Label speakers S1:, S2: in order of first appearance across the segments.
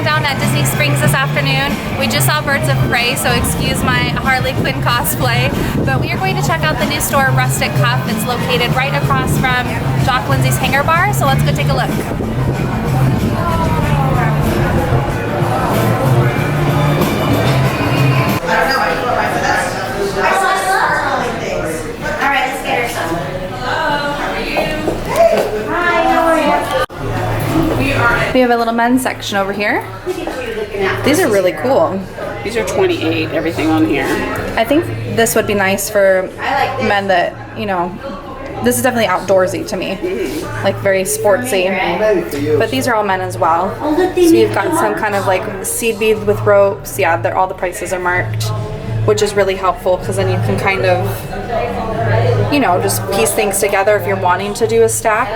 S1: went down at Disney Springs this afternoon. We just saw Birds of Prey, so excuse my Harley Quinn cosplay. But we are going to check out the new store, Rustic Cuff. It's located right across from Jock Lindsay's Hangar Bar, so let's go take a look. We have a little men's section over here. These are really cool.
S2: These are 28, everything on here.
S1: I think this would be nice for men that, you know, this is definitely outdoorsy to me. Like very sportsy. But these are all men as well. So you've got some kind of like seed beads with ropes. Yeah, all the prices are marked, which is really helpful because then you can kind of, you know, just piece things together. If you're wanting to do a stack,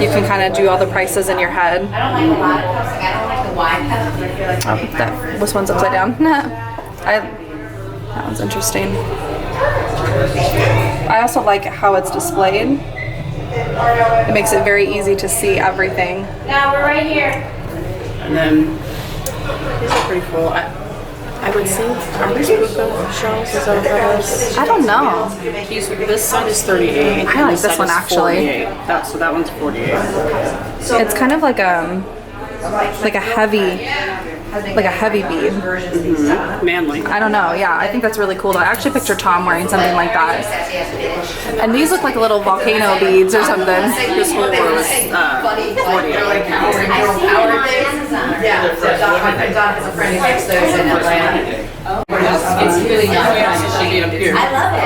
S1: you can kind of do all the prices in your head. Oh, this one's upside down. That one's interesting. I also like how it's displayed. It makes it very easy to see everything.
S3: Now we're right here.
S2: And then these are pretty cool. I would think, are these puka shells? Is that what that is?
S1: I don't know.
S2: This side is 38.
S1: I like this one actually.
S2: So that one's 48.
S1: It's kind of like a heavy bead.
S2: Manly.
S1: I don't know, yeah, I think that's really cool though. I actually picture Tom wearing something like that. And these look like little volcano beads or something.
S2: This whole row is 48.
S3: It's really nice. I love it.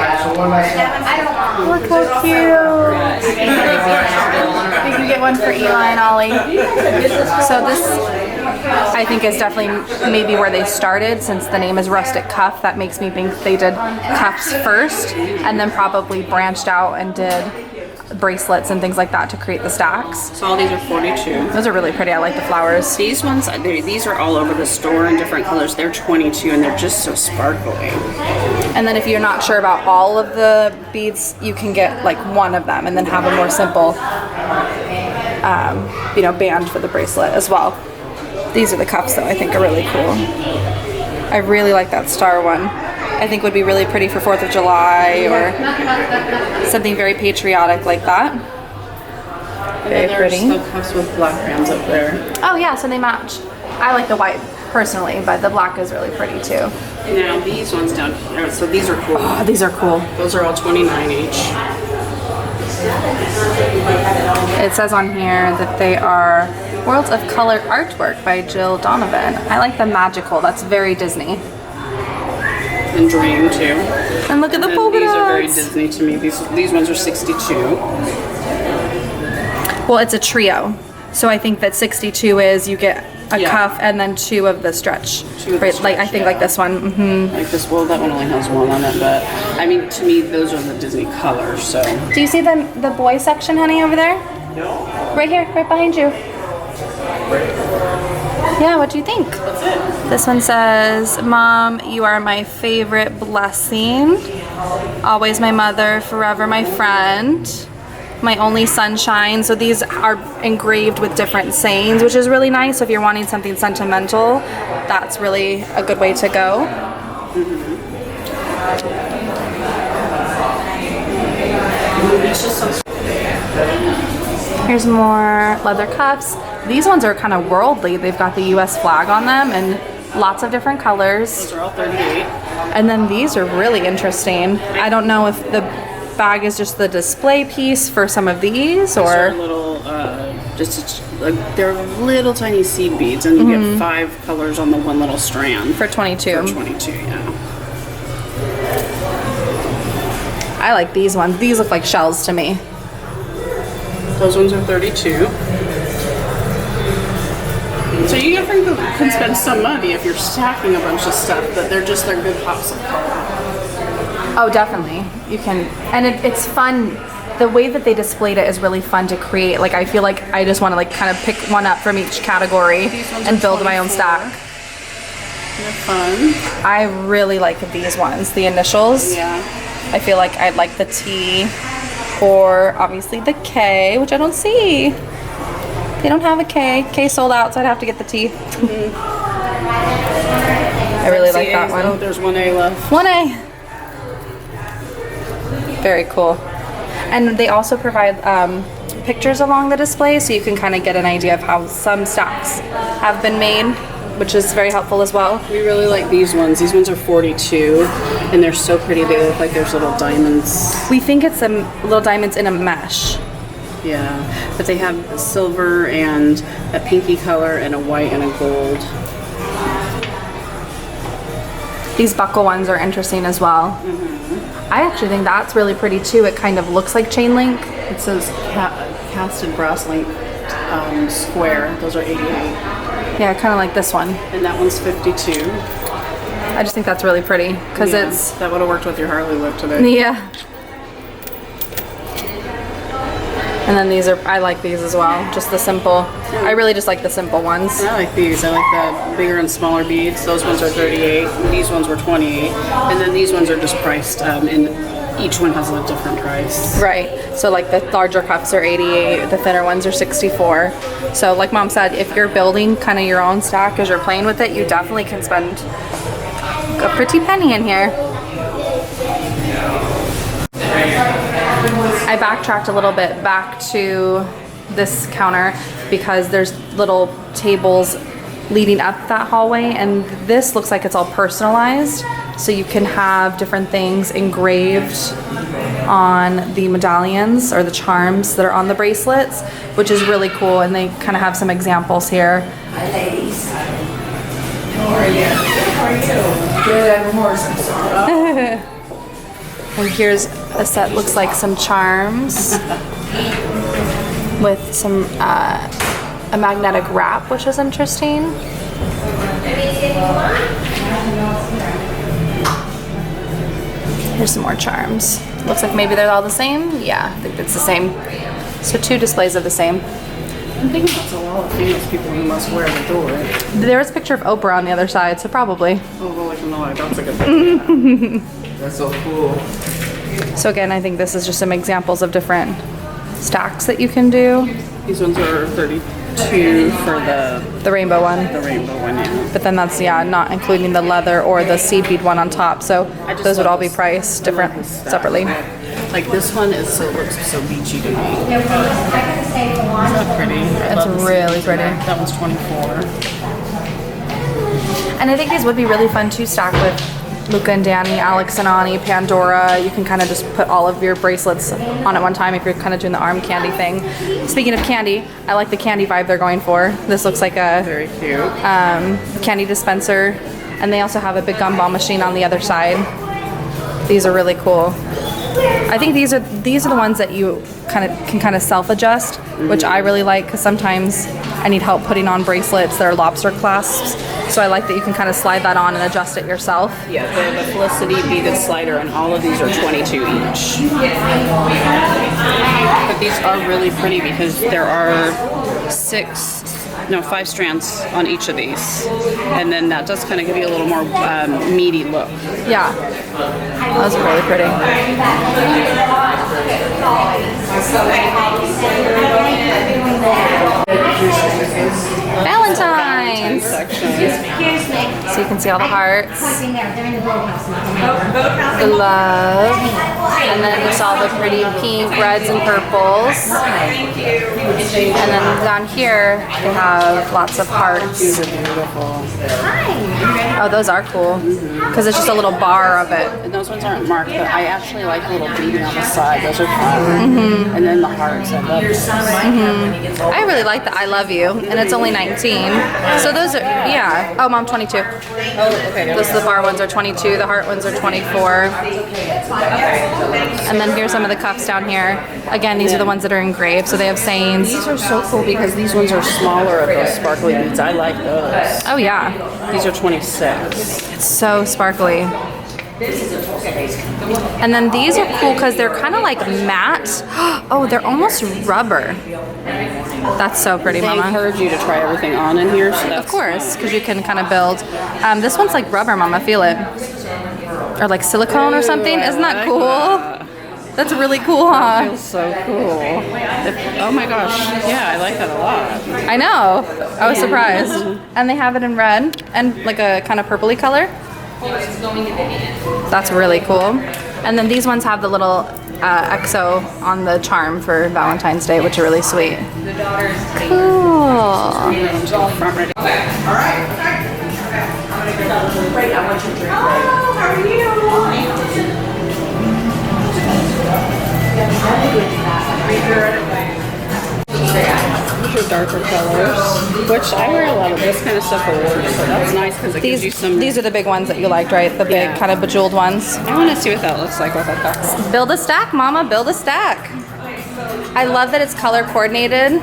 S1: Look how cute. You can get one for Eli and Ollie. So this, I think, is definitely maybe where they started, since the name is Rustic Cuff. That makes me think they did cuffs first and then probably branched out and did bracelets and things like that to create the stacks.
S2: So all these are 42.
S1: Those are really pretty. I like the flowers.
S2: These ones, these are all over the store in different colors. They're 22 and they're just so sparkly.
S1: And then if you're not sure about all of the beads, you can get like one of them and then have a more simple, you know, band for the bracelet as well. These are the cuffs that I think are really cool. I really like that star one. I think would be really pretty for 4th of July or something very patriotic like that. Very pretty.
S2: There's cuffs with black bands up there.
S1: Oh yeah, so they match. I like the white personally, but the black is really pretty too.
S2: Now these ones down here, so these are cool.
S1: Oh, these are cool.
S2: Those are all 29 each.
S1: It says on here that they are Worlds of Color artwork by Jill Donovan. I like the magical. That's very Disney.
S2: And Dream too.
S1: And look at the polka dots.
S2: These are very Disney to me. These ones are 62.
S1: Well, it's a trio. So I think that 62 is you get a cuff and then 2 of the stretch. Right, like I think like this one.
S2: Like this, well, that one only has 1 on it, but I mean, to me, those are the Disney colors. So.
S1: Do you see the boy section, honey, over there? No. Right here, right behind you. Yeah, what do you think?
S2: That's it.
S1: This one says, Mom, you are my favorite blessing. Always my mother, forever my friend. My only sunshine. So these are engraved with different sayings, which is really nice. So if you're wanting something sentimental, that's really a good way to go. Here's more leather cuffs. These ones are kind of worldly. They've got the US flag on them and lots of different colors.
S2: Those are all 38.
S1: And then these are really interesting. I don't know if the bag is just the display piece for some of these, or
S2: these are little, they're little tiny seed beads, and you get 5 colors on the one little strand.
S1: For 22.
S2: For 22, yeah.
S1: I like these ones. These look like shells to me.
S2: Those ones are 32. So you can spend some money if you're stacking a bunch of stuff, but they're good pops of color.
S1: Oh, definitely. You can, and it's fun. The way that they displayed it is really fun to create. Like, I feel like I just want to like kind of pick one up from each category and build my own stack.
S2: They're fun.
S1: I really like these ones, the initials.
S2: Yeah.
S1: I feel like I'd like the T or obviously the K, which I don't see. They don't have a K. K sold out, so I'd have to get the T. I really like that one.
S2: Oh, there's 1A left.
S1: 1A. Very cool. And they also provide pictures along the display, so you can kind of get an idea of how some stacks have been made, which is very helpful as well.
S2: We really like these ones. These ones are 42, and they're so pretty. They look like there's little diamonds.
S1: We think it's some little diamonds in a mesh.
S2: Yeah, but they have silver and a pinky color and a white and a gold.
S1: These buckle ones are interesting as well. I actually think that's really pretty too. It kind of looks like chain link.
S2: It says casted brass link square. Those are 88.
S1: Yeah, kind of like this one.
S2: And that one's 52.
S1: I just think that's really pretty because it's,
S2: that would have worked with your Harley look today.
S1: yeah. And then these are, I like these as well. Just the simple, I really just like the simple ones.
S2: I like these. I like the bigger and smaller beads. Those ones are 38. These ones were 28. And then these ones are just priced in each one has a different price.
S1: Right. So like the larger cups are 88, the thinner ones are 64. So like Mom said, if you're building kind of your own stack as you're playing with it, you definitely can spend a pretty penny in here. I backtracked a little bit back to this counter because there's little tables leading up that hallway, and this looks like it's all personalized, so you can have different things engraved on the medallions or the charms that are on the bracelets, which is really cool, and they kind of have some examples here.
S4: Hi ladies. How are you? How are you? Good, I'm Morrison.
S1: And here's a set, looks like some charms with some a magnetic wrap, which is interesting. Here's some more charms. Looks like maybe they're all the same. Yeah, I think it's the same. So 2 displays of the same.
S2: I'm thinking that's a lot of famous people who must wear the door.
S1: There's a picture of Oprah on the other side, so probably.
S2: Oh, well, like, no, that's a good thing.
S4: That's so cool.
S1: So again, I think this is just some examples of different stacks that you can do.
S2: These ones are 32 for the
S1: rainbow one.
S2: rainbow one, yeah.
S1: But then that's, yeah, not including the leather or the seed bead one on top. So those would all be priced different separately.
S2: Like this one looks so beachy to me. Isn't that pretty?
S1: It's really pretty.
S2: That one's 24.
S1: And I think these would be really fun to stack with Luca and Danny, Alex and Ani, Pandora. You can kind of just put all of your bracelets on at one time if you're kind of doing the arm candy thing. Speaking of candy, I like the candy vibe they're going for. This looks like a
S2: Very cute.
S1: candy dispenser, and they also have a big gumball machine on the other side. These are really cool. I think these are the ones that you can self-adjust, which I really like because sometimes I need help putting on bracelets that are lobster clasps. So I like that you can kind of slide that on and adjust it yourself.
S2: Yeah, the Felicity beaded slider, and all of these are 22 each. But these are really pretty because there are 5 strands on each of these, and then that does kind of give you a little more meaty look.
S1: Yeah, those are really pretty. Valentine's! So you can see all the hearts, the love, and then it's all the pretty pink, reds, and purples. And then down here they have lots of hearts.
S2: These are beautiful.
S1: Oh, those are cool because it's just a little bar of it.
S2: And those ones aren't marked, but I actually like the little bead on the side. Those are fun. And then the hearts. I love those.
S1: I really like the I love you, and it's only 19. So those are, yeah. Oh, Mom, 22.
S2: Oh, okay.
S1: Those the bar ones are 22. The heart ones are 24. And then here's some of the cuffs down here. Again, these are the ones that are engraved, so they have sayings.
S2: These are so cool because these ones are smaller of those sparkly beads. I like those.
S1: Oh yeah,
S2: These are 26.
S1: it's so sparkly. And then these are cool because they're kind of like matte. Oh, they're almost rubber. That's so pretty,
S2: They
S1: Mama.
S2: encourage you to try everything on in here. So that's
S1: Of course, because you can kind of build. This one's like rubber, Mama. Feel it. Or like silicone or something. Isn't that cool? That's really cool,
S2: That
S1: huh?
S2: feels so cool. Oh my gosh, yeah, I like that a lot.
S1: I know. I was surprised. And they have it in red and like a kind of purpley color. That's really cool. And then these ones have the little XO on the charm for Valentine's Day, which are really sweet. Cool.
S2: Front ready. These are darker colors, which I wear a lot of this kind of stuff for work, so that's nice because it gives you some.
S1: These are the big ones that you liked, right? The big
S2: Yeah.
S1: kind of bejeweled ones.
S2: I want to see what that looks like with a couple.
S1: Build a stack, mama, build a stack. I love that it's color coordinated.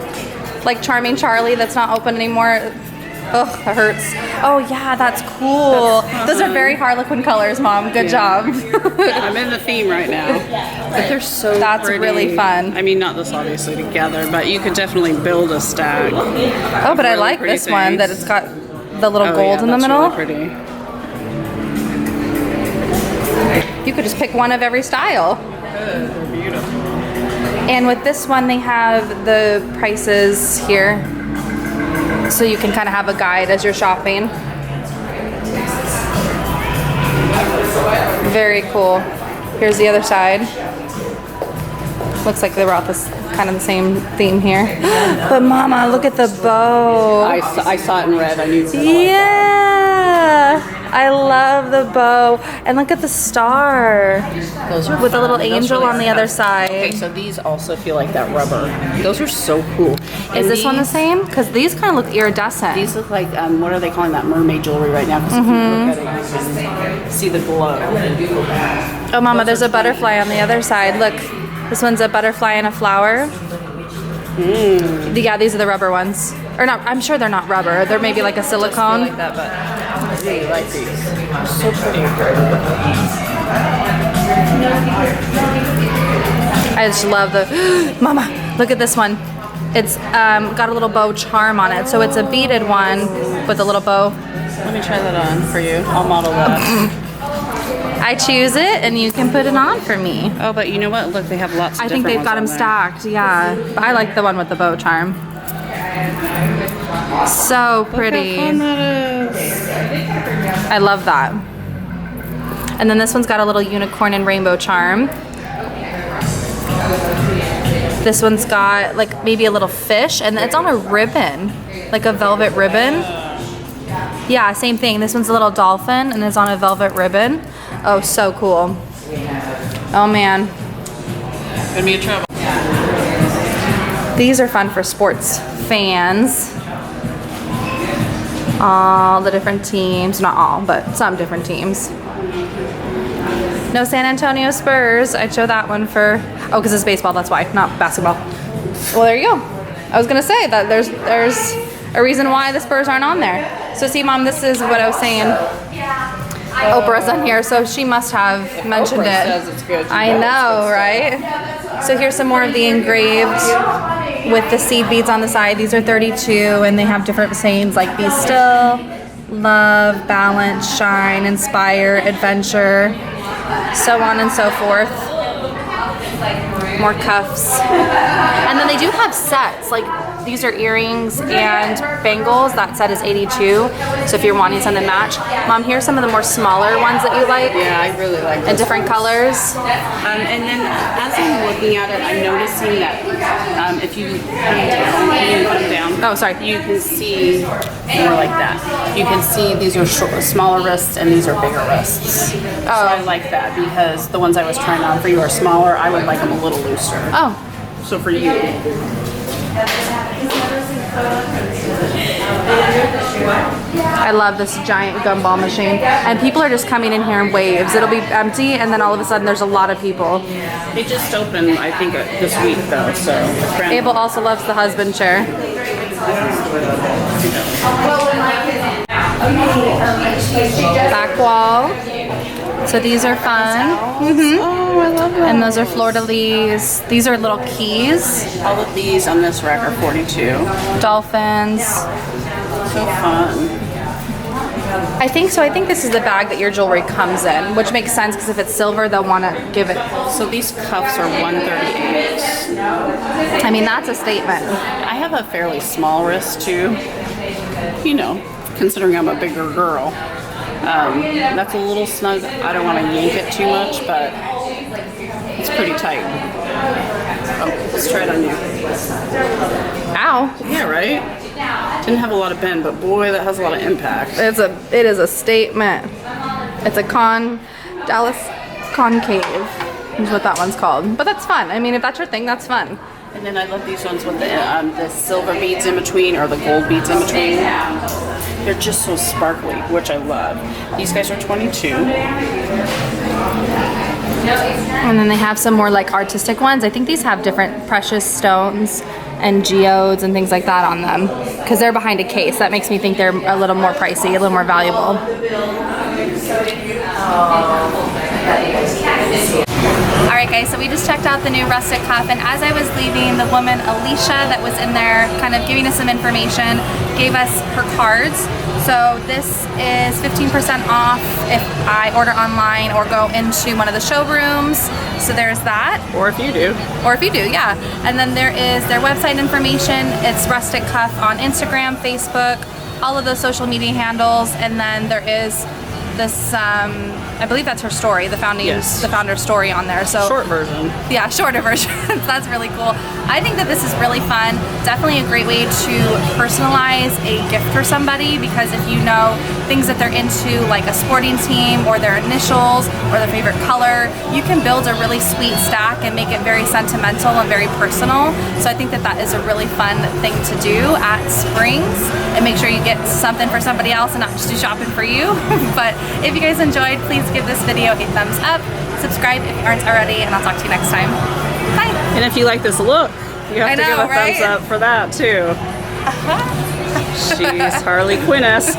S1: Like Charming Charlie that's not open anymore. Ugh, that hurts. Oh yeah, that's cool. Those are very Harlequin colors, Mom. Good job.
S2: I'm in the theme right now, but they're so
S1: That's
S2: pretty.
S1: really fun.
S2: I mean, not this obviously together, but you could definitely build a stack.
S1: Oh, but I like
S2: pretty
S1: this one that
S2: things.
S1: it's got the little
S2: Oh,
S1: gold
S2: yeah,
S1: in the
S2: that's
S1: middle.
S2: Really pretty.
S1: You could just pick one of every style.
S2: They're beautiful.
S1: And with this one, they have the prices here. So you can kind of have a guide as you're shopping. Very cool. Here's the other side. Looks like they brought this kind of the same theme here. But Mama, look at the bow.
S2: I saw it in red. I knew.
S1: Yeah, I love the bow. And look at the star
S2: Those are
S1: with a little
S2: fun. Those
S1: angel
S2: really
S1: on the
S2: fun.
S1: other side.
S2: Okay, so these also feel like that rubber. Those are so cool.
S1: Is this one the same? Because these kind of look iridescent.
S2: These look like what are they calling that mermaid jewelry right now? Because if you look at it, you can see the glow.
S1: Oh, Mama, there's a butterfly on the other side. Look, this one's a butterfly and a flower. Yeah, these are the rubber ones. Or not, I'm sure they're not rubber. They're maybe like a silicone.
S2: Like that, but I really like these. They're so pretty.
S1: I just love the, Mama, look at this one. It's got a little bow charm on it. So it's a beaded one with a little bow.
S2: Let me try that on for you. I'll model that.
S1: I choose it and you can put it on for me.
S2: Oh, but you know what? Look, they have lots of
S1: I think
S2: different
S1: they've got them
S2: ones on there.
S1: stacked, yeah. But I like the one with the bow charm. So pretty.
S2: Look how fun that is.
S1: I love that. And then this one's got a little unicorn and rainbow charm. This one's got like maybe a little fish and it's on a ribbon, like a velvet ribbon. Yeah, same thing. This one's a little dolphin and it's on a velvet ribbon. Oh, so cool. Oh man.
S2: Gonna be a trouble.
S1: These are fun for sports fans. All the different teams, not all, but some different teams. No San Antonio Spurs. I'd show that one for, oh, because it's baseball, that's why, not basketball. Well, there you go. I was gonna say that there's a reason why the Spurs aren't on there. So see, Mom, this is what I was saying. Oprah's on here, so she must have mentioned
S2: Oprah
S1: it.
S2: says it's good.
S1: I know, right? So here's some more of the engraved with the seed beads on the side. These are 32 and they have different sayings like be still, love, balance, shine, inspire, adventure, so on and so forth. More cuffs. And then they do have sets, like these are earrings and bangles. That set is 82. So if you're wanting something to match. Mom, here's some of the more smaller ones that you like.
S2: Yeah, I really like
S1: In
S2: this.
S1: different colors.
S2: And then as I'm looking at it, I'm noticing that if you put them down,
S1: Oh, sorry.
S2: you can see more like that. You can see these are smaller wrists and these are bigger wrists. So I like that because the ones I was trying on for you are smaller. I would like them a little looser.
S1: Oh,
S2: So for you,
S1: I love this giant gumball machine. And people are just coming in here in waves. It'll be empty and then all of a sudden there's a lot of people.
S2: they just opened, I think, this week though. So it's brand
S1: Abel also loves the husband chair. Back wall. So these are fun.
S2: Oh, I love that.
S1: And those are fleur-de-lis. These are little keys.
S2: All of these on this rack are 42.
S1: Dolphins.
S2: So fun.
S1: I think so. I think this is the bag that your jewelry comes in, which makes sense because if it's silver, they'll want to give it.
S2: So these cuffs are $138.
S1: I mean, that's a statement.
S2: I have a fairly small wrist too. You know, considering I'm a bigger girl. That's a little snug. I don't want to yank it too much, but it's pretty tight. Oh, let's try it on you.
S1: Ow.
S2: Yeah, right? Didn't have a lot of bend, but boy, that has a lot of impact.
S1: It is a statement. It's a Dallas concave is what that one's called. But that's fun. I mean, if that's your thing, that's fun.
S2: And then I love these ones with the silver beads in between or the gold beads in between. They're just so sparkly, which I love. These guys are 22.
S1: And then they have some more like artistic ones. I think these have different precious stones and geodes and things like that on them because they're behind a case. That makes me think they're a little more pricey, a little more valuable. Alright guys, so we just checked out the new Rustic cuff, and as I was leaving, the woman Alicia that was in there kind of giving us some information gave us her cards. So this is 15% off if I order online or go into one of the showrooms. So there's that.
S2: Or if you do.
S1: Or if you do, yeah. And then there is their website information. It's Rustic Cuff on Instagram, Facebook, all of those social media handles, and then there is this, I believe that's her story, the founder's story on there. So
S2: short version.
S1: Yeah, shorter version. That's really cool. I think that this is really fun. Definitely a great way to personalize a gift for somebody, because if you know things that they're into, like a sporting team or their initials or their favorite color, you can build a really sweet stack and make it very sentimental and very personal. So I think that that is a really fun thing to do at Springs, and make sure you get something for somebody else and not just do shopping for you. But if you guys enjoyed, please give this video a thumbs up, subscribe if you aren't already, and I'll talk to you next time. Bye!
S2: And if you like this look, you have to give a
S1: right?
S2: thumbs up for that too. She's Harley Quinn-esque.